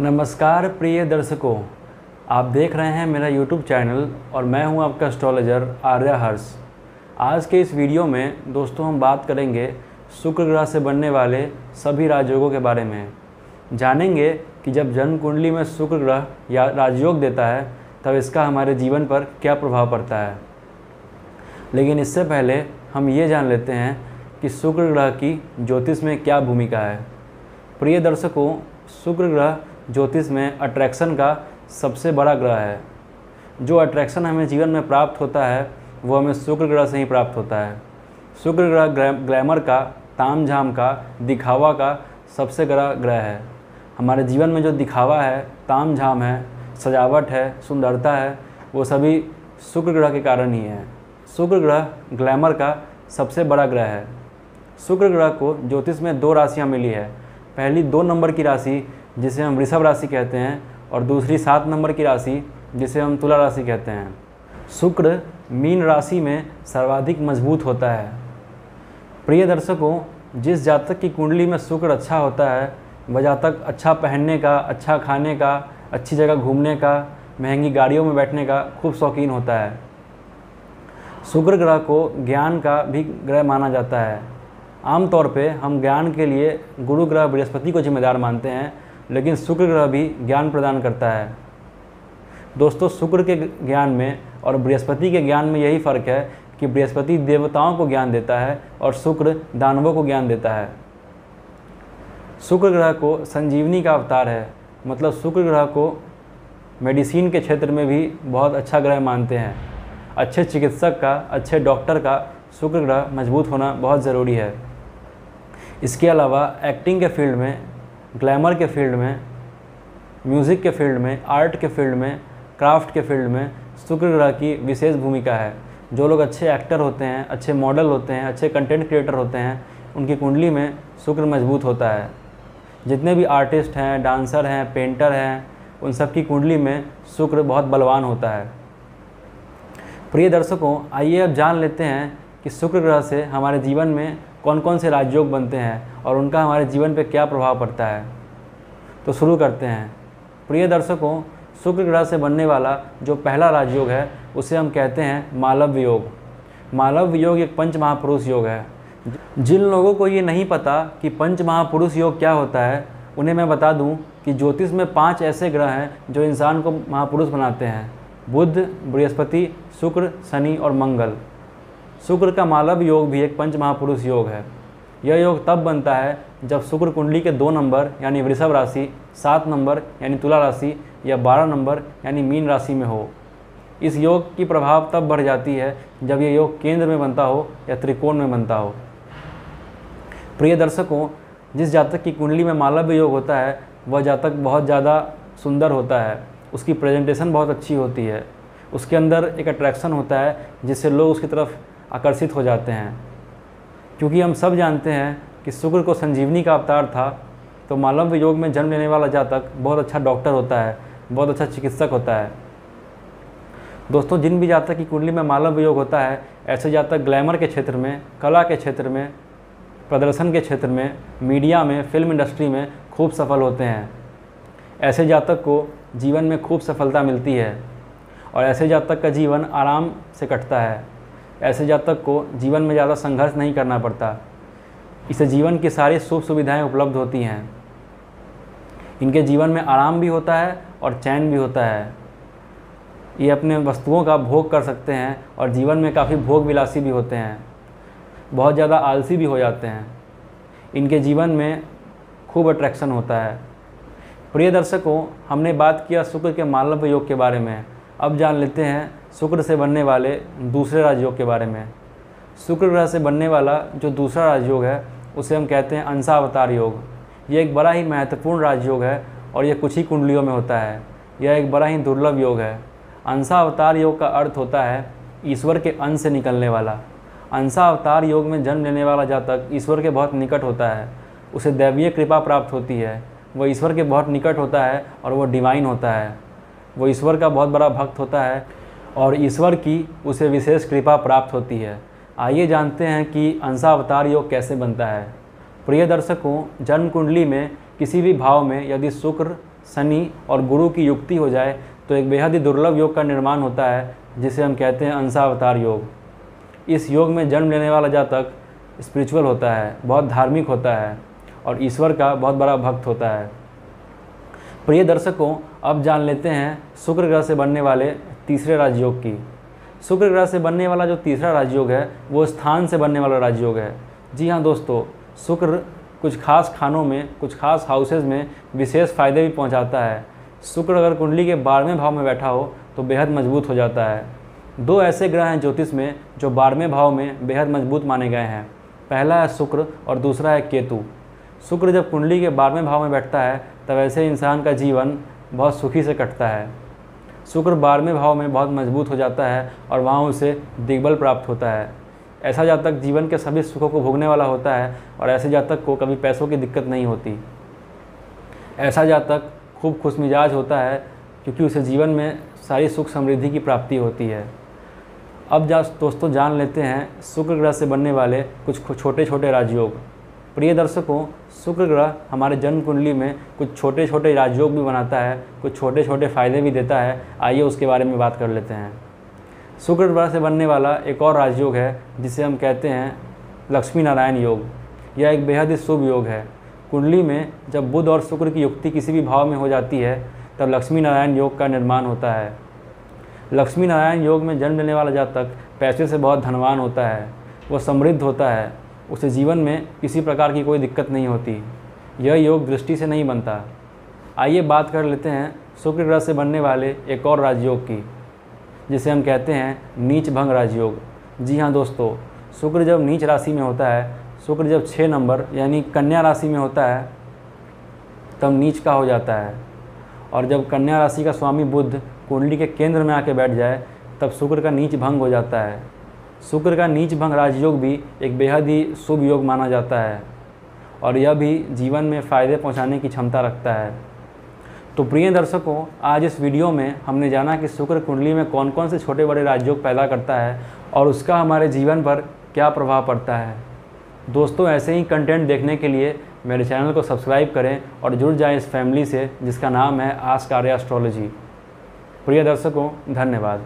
नमस्कार प्रिय दर्शकों, आप देख रहे हैं मेरा YouTube चैनल और मैं हूं आपका एस्ट्रोलॉजर आर्या हर्ष। आज के इस वीडियो में दोस्तों हम बात करेंगे शुक्र ग्रह से बनने वाले सभी राजयोगों के बारे में। जानेंगे कि जब जन्म कुंडली में शुक्र ग्रह या राजयोग देता है तब इसका हमारे जीवन पर क्या प्रभाव पड़ता है। लेकिन इससे पहले हम ये जान लेते हैं कि शुक्र ग्रह की ज्योतिष में क्या भूमिका है। प्रिय दर्शकों, शुक्र ग्रह ज्योतिष में अट्रैक्शन का सबसे बड़ा ग्रह है। जो अट्रैक्शन हमें जीवन में प्राप्त होता है वो हमें शुक्र ग्रह से ही प्राप्त होता है। शुक्र ग्रह ग्लैमर का, तामझाम का, दिखावा का सबसे बड़ा ग्रह है। हमारे जीवन में जो दिखावा है, तामझाम है, सजावट है, सुंदरता है, वो सभी शुक्र ग्रह के कारण ही है। शुक्र ग्रह ग्लैमर का सबसे बड़ा ग्रह है। शुक्र ग्रह को ज्योतिष में 2 राशियाँ मिली है। पहली 2 नंबर की राशि जिसे हम वृषभ राशि कहते हैं और दूसरी 7 नंबर की राशि जिसे हम तुला राशि कहते हैं। शुक्र मीन राशि में सर्वाधिक मजबूत होता है। प्रिय दर्शकों, जिस जातक की कुंडली में शुक्र अच्छा होता है वह जातक अच्छा पहनने का, अच्छा खाने का, अच्छी जगह घूमने का, महंगी गाड़ियों में बैठने का खूब शौकीन होता है। शुक्र ग्रह को ज्ञान का भी ग्रह माना जाता है। आमतौर पे हम ज्ञान के लिए गुरु ग्रह बृहस्पति को जिम्मेदार मानते हैं, लेकिन शुक्र ग्रह भी ज्ञान प्रदान करता है। दोस्तों, शुक्र के ज्ञान में और बृहस्पति के ज्ञान में यही फ़र्क है कि बृहस्पति देवताओं को ज्ञान देता है और शुक्र दानवों को ज्ञान देता है। शुक्र ग्रह को संजीवनी का अवतार है, मतलब शुक्र ग्रह को मेडिसिन के क्षेत्र में भी बहुत अच्छा ग्रह मानते हैं। अच्छे चिकित्सक का, अच्छे डॉक्टर का शुक्र ग्रह मजबूत होना बहुत ज़रूरी है। इसके अलावा एक्टिंग के फील्ड में, ग्लैमर के फील्ड में, म्यूज़िक के फील्ड में, आर्ट के फील्ड में, क्राफ्ट के फील्ड में शुक्र ग्रह की विशेष भूमिका है। जो लोग अच्छे एक्टर होते हैं, अच्छे मॉडल होते हैं, अच्छे कंटेंट क्रिएटर होते हैं, उनकी कुंडली में शुक्र मजबूत होता है। जितने भी आर्टिस्ट हैं, डांसर हैं, पेंटर हैं, उन सब की कुंडली में शुक्र बहुत बलवान होता है। प्रिय दर्शकों, आइए अब जान लेते हैं कि शुक्र ग्रह से हमारे जीवन में कौन कौन से राजयोग बनते हैं और उनका हमारे जीवन पर क्या प्रभाव पड़ता है। तो शुरू करते हैं। प्रिय दर्शकों, शुक्र ग्रह से बनने वाला जो पहला राजयोग है उसे हम कहते हैं मालव्य योग। मालव्य योग एक पंच महापुरुष योग है। जिन लोगों को ये नहीं पता कि पंच महापुरुष योग क्या होता है, उन्हें मैं बता दूं कि ज्योतिष में 5 ऐसे ग्रह हैं जो इंसान को महापुरुष बनाते हैं: बुध, बृहस्पति, शुक्र, शनि और मंगल। शुक्र का मालव्य योग भी एक पंच महापुरुष योग है। यह योग तब बनता है जब शुक्र कुंडली के 2 नंबर यानी वृषभ राशि, 7 नंबर यानी तुला राशि या 12 नंबर यानी मीन राशि में हो। इस योग की प्रभाव तब बढ़ जाती है जब यह योग केंद्र में बनता हो या त्रिकोण में बनता हो। प्रिय दर्शकों, जिस जातक की कुंडली में मालव्य योग होता है वह जातक बहुत ज़्यादा सुंदर होता है। उसकी प्रेजेंटेशन बहुत अच्छी होती है। उसके अंदर एक अट्रैक्शन होता है जिससे लोग उसकी तरफ आकर्षित हो जाते हैं। क्योंकि हम सब जानते हैं कि शुक्र को संजीवनी का अवतार था, तो मालव्य योग में जन्म लेने वाला जातक बहुत अच्छा डॉक्टर होता है, बहुत अच्छा चिकित्सक होता है। दोस्तों, जिन भी जातक की कुंडली में मालव्य योग होता है, ऐसे जातक ग्लैमर के क्षेत्र में, कला के क्षेत्र में, प्रदर्शन के क्षेत्र में, मीडिया में, फिल्म इंडस्ट्री में खूब सफल होते हैं। ऐसे जातक को जीवन में खूब सफलता मिलती है और ऐसे जातक का जीवन आराम से कटता है। ऐसे जातक को जीवन में ज़्यादा संघर्ष नहीं करना पड़ता। इसे जीवन की सारी सुख सुविधाएं उपलब्ध होती हैं। इनके जीवन में आराम भी होता है और चैन भी होता है। ये अपने वस्तुओं का भोग कर सकते हैं और जीवन में काफ़ी भोग विलासी भी होते हैं। बहुत ज़्यादा आलसी भी हो जाते हैं। इनके जीवन में खूब अट्रैक्शन होता है। प्रिय दर्शकों, हमने बात किया शुक्र के मालव्य योग के बारे में। अब जान लेते हैं शुक्र से बनने वाले दूसरे राजयोग के बारे में। शुक्र ग्रह से बनने वाला जो दूसरा राजयोग है उसे हम कहते हैं अंशावतार योग। ये एक बड़ा ही महत्वपूर्ण राजयोग है और यह कुछ ही कुंडलियों में होता है। यह एक बड़ा ही दुर्लभ योग है। अंशावतार योग का अर्थ होता है ईश्वर के अंश से निकलने वाला। अंशावतार योग में जन्म लेने वाला जातक ईश्वर के बहुत निकट होता है। उसे दैवीय कृपा प्राप्त होती है। वह ईश्वर के बहुत निकट होता है और वह डिवाइन होता है। वो ईश्वर का बहुत बड़ा भक्त होता है और ईश्वर की उसे विशेष कृपा प्राप्त होती है। आइए जानते हैं कि अंशावतार योग कैसे बनता है। प्रिय दर्शकों, जन्म कुंडली में किसी भी भाव में यदि शुक्र शनि और गुरु की युक्ति हो जाए तो एक बेहद ही दुर्लभ योग का निर्माण होता है, जिसे हम कहते हैं अंशावतार योग। इस योग में जन्म लेने वाला जातक स्पिरिचुअल होता है, बहुत धार्मिक होता है और ईश्वर का बहुत बड़ा भक्त होता है। प्रिय दर्शकों, अब जान लेते हैं शुक्र ग्रह से बनने वाले तीसरे राजयोग की। शुक्र ग्रह से बनने वाला जो तीसरा राजयोग है वो स्थान से बनने वाला राजयोग है। जी हाँ दोस्तों, शुक्र कुछ खास खानों में, कुछ खास हाउसेज में विशेष फ़ायदे भी पहुंचाता है। शुक्र अगर कुंडली के 12वें भाव में बैठा हो तो बेहद मजबूत हो जाता है। दो ऐसे ग्रह हैं ज्योतिष में जो 12वें भाव में बेहद मजबूत माने गए हैं। पहला है शुक्र और दूसरा है केतु। शुक्र जब कुंडली के 12वें भाव में बैठता है तब ऐसे इंसान का जीवन बहुत सुखी से कटता है। शुक्र 12वें भाव में बहुत मजबूत हो जाता है और वहाँ उसे दिग्बल प्राप्त होता है। ऐसा जातक जीवन के सभी सुखों को भोगने वाला होता है और ऐसे जातक को कभी पैसों की दिक्कत नहीं होती। ऐसा जातक खूब खुशमिजाज होता है क्योंकि उसे जीवन में सारी सुख समृद्धि की प्राप्ति होती है। अब दोस्तों जान लेते हैं शुक्र ग्रह से बनने वाले कुछ छोटे छोटे राजयोग। प्रिय दर्शकों, शुक्र ग्रह हमारे जन्म कुंडली में कुछ छोटे छोटे राजयोग भी बनाता है, कुछ छोटे छोटे फ़ायदे भी देता है। आइए उसके बारे में बात कर लेते हैं। शुक्र ग्रह से बनने वाला एक और राजयोग है जिसे हम कहते हैं लक्ष्मी नारायण योग। यह एक बेहद ही शुभ योग है। कुंडली में जब बुध और शुक्र की युक्ति किसी भी भाव में हो जाती है तब लक्ष्मी नारायण योग का निर्माण होता है। लक्ष्मी नारायण योग में जन्म लेने वाला जातक पैसे से बहुत धनवान होता है, वह समृद्ध होता है, उसे जीवन में किसी प्रकार की कोई दिक्कत नहीं होती। यह योग दृष्टि से नहीं बनता। आइए बात कर लेते हैं शुक्र ग्रह से बनने वाले एक और राजयोग की, जिसे हम कहते हैं नीच भंग राजयोग। जी हाँ दोस्तों, शुक्र जब नीच राशि में होता है, शुक्र जब 6 नंबर यानी कन्या राशि में होता है तब नीच का हो जाता है। और जब कन्या राशि का स्वामी बुध कुंडली के केंद्र में आके बैठ जाए तब शुक्र का नीच भंग हो जाता है। शुक्र का नीच भंग राजयोग भी एक बेहद ही शुभ योग माना जाता है और यह भी जीवन में फ़ायदे पहुंचाने की क्षमता रखता है। तो प्रिय दर्शकों, आज इस वीडियो में हमने जाना कि शुक्र कुंडली में कौन कौन से छोटे बड़े राजयोग पैदा करता है और उसका हमारे जीवन पर क्या प्रभाव पड़ता है। दोस्तों, ऐसे ही कंटेंट देखने के लिए मेरे चैनल को सब्सक्राइब करें और जुड़ जाएं इस फैमिली से जिसका नाम है आस्क आर्या एस्ट्रोलॉजी। प्रिय दर्शकों, धन्यवाद।